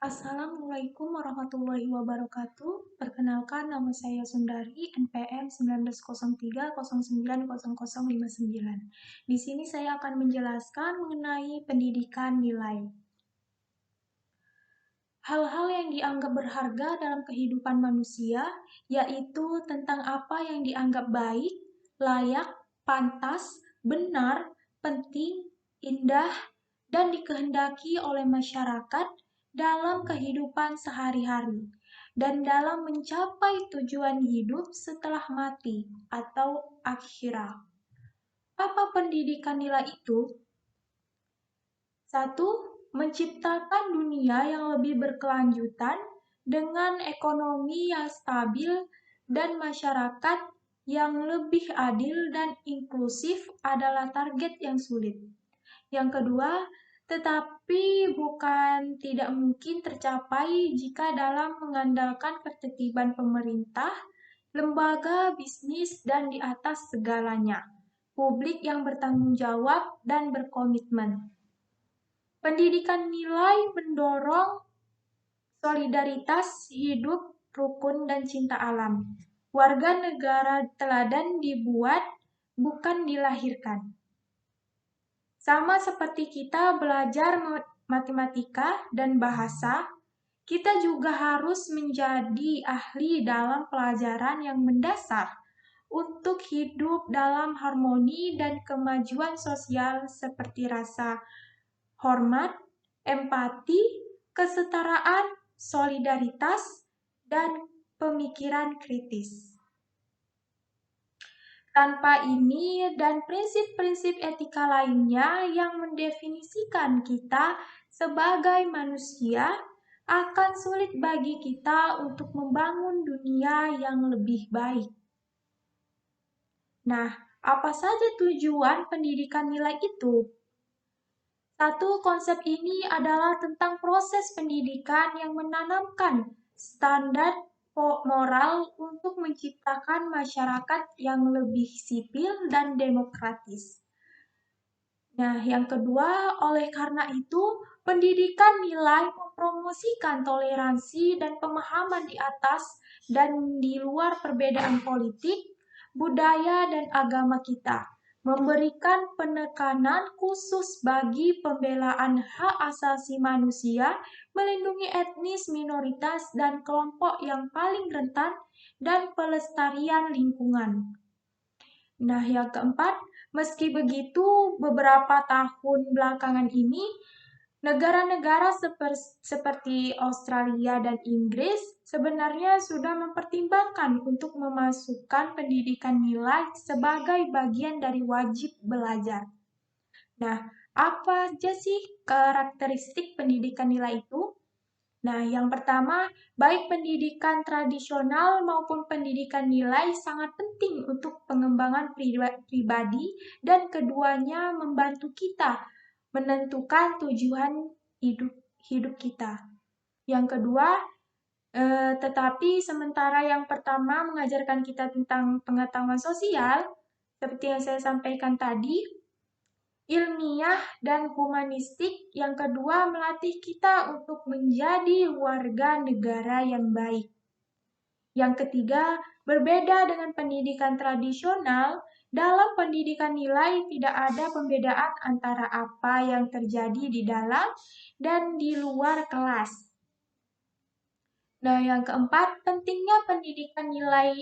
Assalamualaikum warahmatullahi wabarakatuh. Perkenalkan, nama saya Sundari, NPM 1903090059. Di sini saya akan menjelaskan mengenai pendidikan nilai. Hal-hal yang dianggap berharga dalam kehidupan manusia, yaitu tentang apa yang dianggap baik, layak, pantas, benar, penting, indah, dan dikehendaki oleh masyarakat dalam kehidupan sehari-hari, dan dalam mencapai tujuan hidup setelah mati atau akhirat. Apa pendidikan nilai itu? 1. Menciptakan dunia yang lebih berkelanjutan dengan ekonomi yang stabil dan masyarakat yang lebih adil dan inklusif adalah target yang sulit. Yang kedua, tetapi bukan tidak mungkin tercapai jika dalam mengandalkan ketertiban pemerintah, lembaga bisnis, dan di atas segalanya, publik yang bertanggung jawab dan berkomitmen. Pendidikan nilai mendorong solidaritas hidup, rukun, dan cinta alam. Warga negara teladan dibuat, bukan dilahirkan. Sama seperti kita belajar matematika dan bahasa, kita juga harus menjadi ahli dalam pelajaran yang mendasar untuk hidup dalam harmoni dan kemajuan sosial seperti rasa hormat, empati, kesetaraan, solidaritas, dan pemikiran kritis. Tanpa ini dan prinsip-prinsip etika lainnya yang mendefinisikan kita sebagai manusia, akan sulit bagi kita untuk membangun dunia yang lebih baik. Nah, apa saja tujuan pendidikan nilai itu? 1. Konsep ini adalah tentang proses pendidikan yang menanamkan standar moral untuk menciptakan masyarakat yang lebih sipil dan demokratis. Nah, yang kedua, oleh karena itu, pendidikan nilai mempromosikan toleransi dan pemahaman di atas dan di luar perbedaan politik, budaya, dan agama kita, memberikan penekanan khusus bagi pembelaan hak asasi manusia, melindungi etnis minoritas dan kelompok yang paling rentan, dan pelestarian lingkungan. Nah, yang keempat, meski begitu, beberapa tahun belakangan ini, negara-negara seperti Australia dan Inggris sebenarnya sudah mempertimbangkan untuk memasukkan pendidikan nilai sebagai bagian dari wajib belajar. Nah, apa aja sih karakteristik pendidikan nilai itu? Nah, yang pertama, baik pendidikan tradisional maupun pendidikan nilai sangat penting untuk pengembangan pribadi dan keduanya membantu kita menentukan tujuan hidup kita. Yang kedua, tetapi sementara yang pertama mengajarkan kita tentang pengetahuan sosial, seperti yang saya sampaikan tadi, ilmiah dan humanistik, yang kedua melatih kita untuk menjadi warga negara yang baik. Yang ketiga, berbeda dengan pendidikan tradisional, dalam pendidikan nilai tidak ada pembedaan antara apa yang terjadi di dalam dan di luar kelas. Nah, yang keempat, pentingnya pendidikan nilai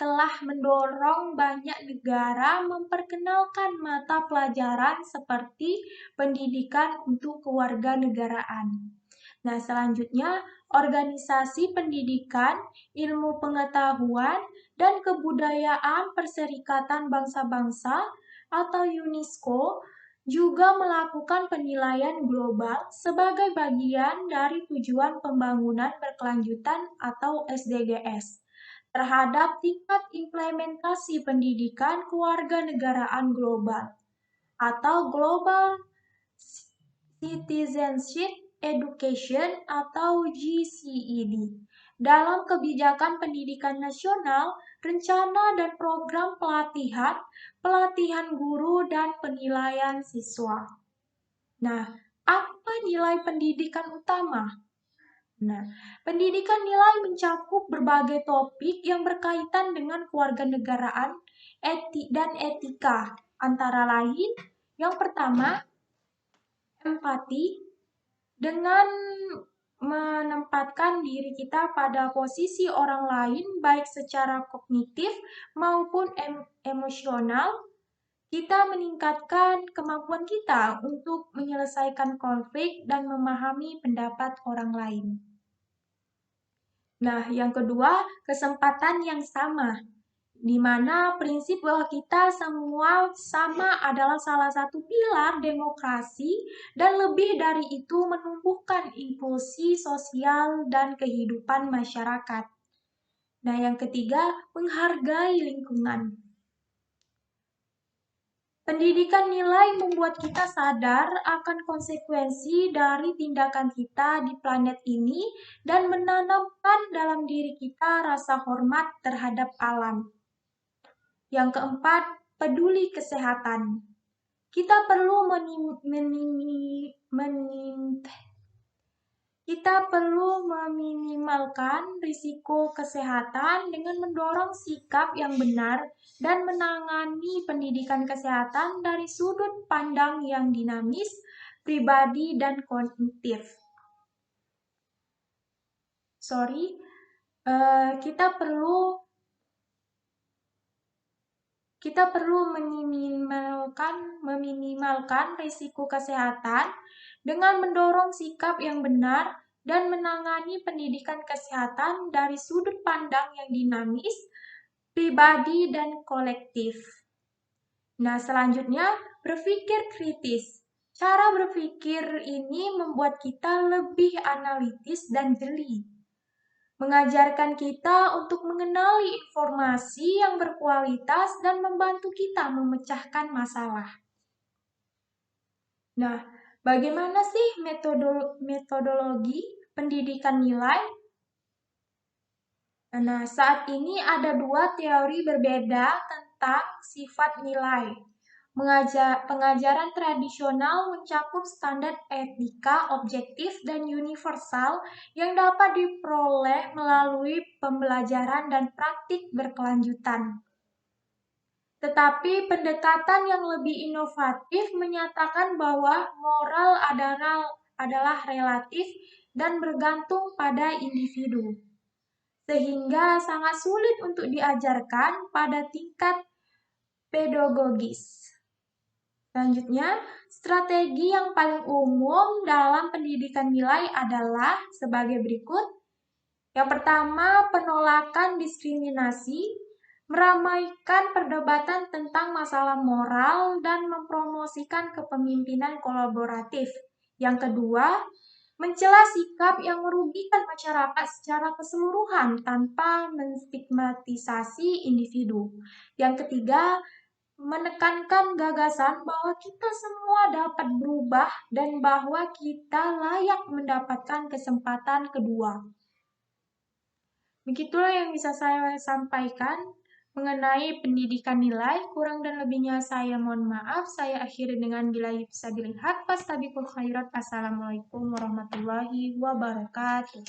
telah mendorong banyak negara memperkenalkan mata pelajaran seperti pendidikan untuk kewarganegaraan. Nah, selanjutnya, organisasi pendidikan, ilmu pengetahuan, dan kebudayaan Perserikatan Bangsa-Bangsa atau UNESCO juga melakukan penilaian global sebagai bagian dari tujuan pembangunan berkelanjutan atau SDGs terhadap tingkat implementasi pendidikan kewarganegaraan global atau Global Citizenship Education atau GCED. Dalam kebijakan pendidikan nasional, rencana dan program pelatihan guru, dan penilaian siswa. Nah, apa nilai pendidikan utama? Nah, pendidikan nilai mencakup berbagai topik yang berkaitan dengan kewarganegaraan, dan etika. Antara lain, yang pertama, empati, dengan menempatkan diri kita pada posisi orang lain baik secara kognitif maupun emosional, kita meningkatkan kemampuan kita untuk menyelesaikan konflik dan memahami pendapat orang lain. Nah, yang kedua, kesempatan yang sama, di mana prinsip bahwa kita semua sama adalah salah satu pilar demokrasi dan lebih dari itu menumbuhkan inklusi sosial dan kehidupan masyarakat. Nah, yang ketiga, menghargai lingkungan. Pendidikan nilai membuat kita sadar akan konsekuensi dari tindakan kita di planet ini dan menanamkan dalam diri kita rasa hormat terhadap alam. Yang keempat, peduli kesehatan. Kita perlu meminimalkan risiko kesehatan dengan mendorong sikap yang benar dan menangani pendidikan kesehatan dari sudut pandang yang dinamis, pribadi, dan kognitif. Kita perlu meminimalkan risiko kesehatan dengan mendorong sikap yang benar dan menangani pendidikan kesehatan dari sudut pandang yang dinamis, pribadi, dan kolektif. Nah, selanjutnya, berpikir kritis. Cara berpikir ini membuat kita lebih analitis dan jeli, mengajarkan kita untuk mengenali informasi yang berkualitas dan membantu kita memecahkan masalah. Nah, bagaimana sih metodologi pendidikan nilai? Nah, saat ini ada dua teori berbeda tentang sifat nilai. Pengajaran tradisional mencakup standar etika objektif dan universal yang dapat diperoleh melalui pembelajaran dan praktik berkelanjutan. Tetapi pendekatan yang lebih inovatif menyatakan bahwa moral adalah relatif dan bergantung pada individu, sehingga sangat sulit untuk diajarkan pada tingkat pedagogis. Selanjutnya, strategi yang paling umum dalam pendidikan nilai adalah sebagai berikut. Yang pertama, penolakan diskriminasi, meramaikan perdebatan tentang masalah moral dan mempromosikan kepemimpinan kolaboratif. Yang kedua, mencela sikap yang merugikan masyarakat secara keseluruhan tanpa menstigmatisasi individu. Yang ketiga, menekankan gagasan bahwa kita semua dapat berubah dan bahwa kita layak mendapatkan kesempatan kedua. Begitulah yang bisa saya sampaikan mengenai pendidikan nilai. Kurang dan lebihnya saya mohon maaf. Saya akhiri dengan billahi fisabilillah. Fastabiqul khairat. Assalamualaikum warahmatullahi wabarakatuh.